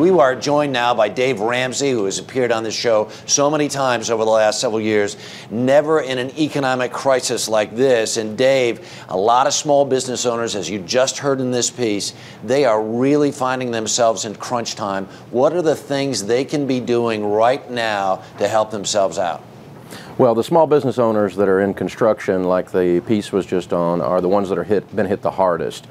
We are joined now by Dave Ramsey, who has appeared on this show so many times over the last several years, never in an economic crisis like this. And Dave, a lot of small business owners, as you just heard in this piece, they are really finding themselves in crunch time. What are the things they can be doing right now to help themselves out? Well, the small business owners that are in construction, like the piece was just on, are the ones that are been hit the hardest.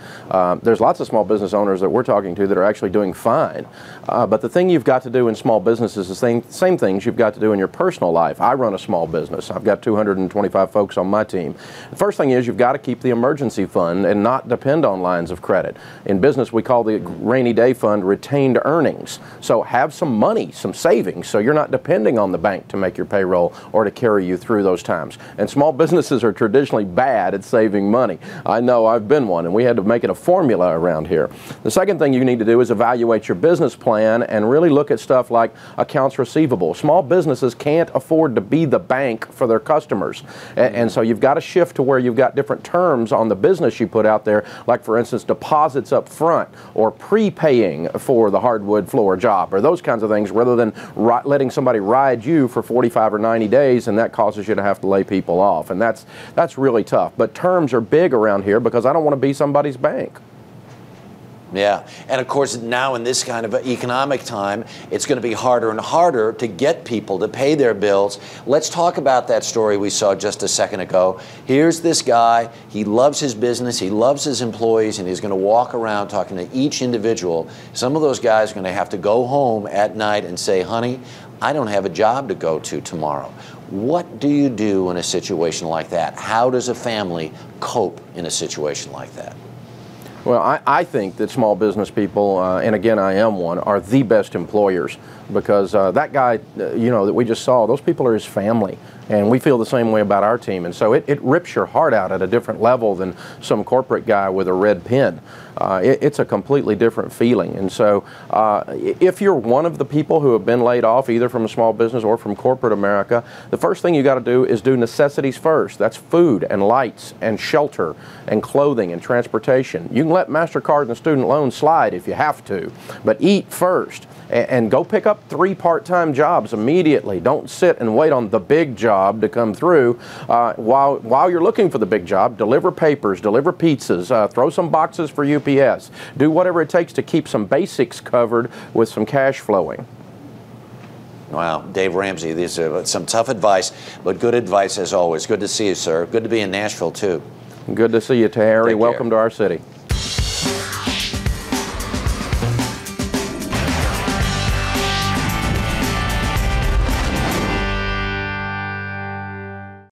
There's lots of small business owners that we're talking to that are actually doing fine. But the thing you've got to do in small business is the same things you've got to do in your personal life. I run a small business. I've got 225 folks on my team. The first thing is you've got to keep the emergency fund and not depend on lines of credit. In business, we call the rainy day fund retained earnings. So have some money, some savings, so you're not depending on the bank to make your payroll or to carry you through those times. And small businesses are traditionally bad at saving money. I know, I've been one, and we had to make it a formula around here. The second thing you need to do is evaluate your business plan and really look at stuff like accounts receivable. Small businesses can't afford to be the bank for their customers. And so you've got to shift to where you've got different terms on the business you put out there, like for instance deposits up front or prepaying for the hardwood floor job or those kinds of things, rather than letting somebody ride you for 45 or 90 days and that causes you to have to lay people off. And that's really tough. But terms are big around here because I don't want to be somebody's bank. Yeah, and of course now in this kind of economic time, it's going to be harder and harder to get people to pay their bills. Let's talk about that story we saw just a second ago. Here's this guy, he loves his business, he loves his employees, and he's going to walk around talking to each individual. Some of those guys are going to have to go home at night and say, honey, I don't have a job to go to tomorrow. What do you do in a situation like that? How does a family cope in a situation like that? Well, I think that small business people, and again I am one, are the best employers, because that guy, you know, that we just saw, those people are his family. And we feel the same way about our team. And so it rips your heart out at a different level than some corporate guy with a red pen. It's a completely different feeling. And so if you're one of the people who have been laid off, either from a small business or from corporate America, the first thing you got to do is do necessities first. That's food and lights and shelter and clothing and transportation. You can let MasterCard and student loans slide if you have to, but eat first. And go pick up 3 part-time jobs immediately. Don't sit and wait on the big job to come through. While you're looking for the big job, deliver papers, deliver pizzas, throw some boxes for UPS. Do whatever it takes to keep some basics covered with some cash flowing. Wow, Dave Ramsey, these are some tough advice, but good advice as always. Good to see you, sir. Good to be in Nashville, too. Good to see you, Terry. Welcome to our city.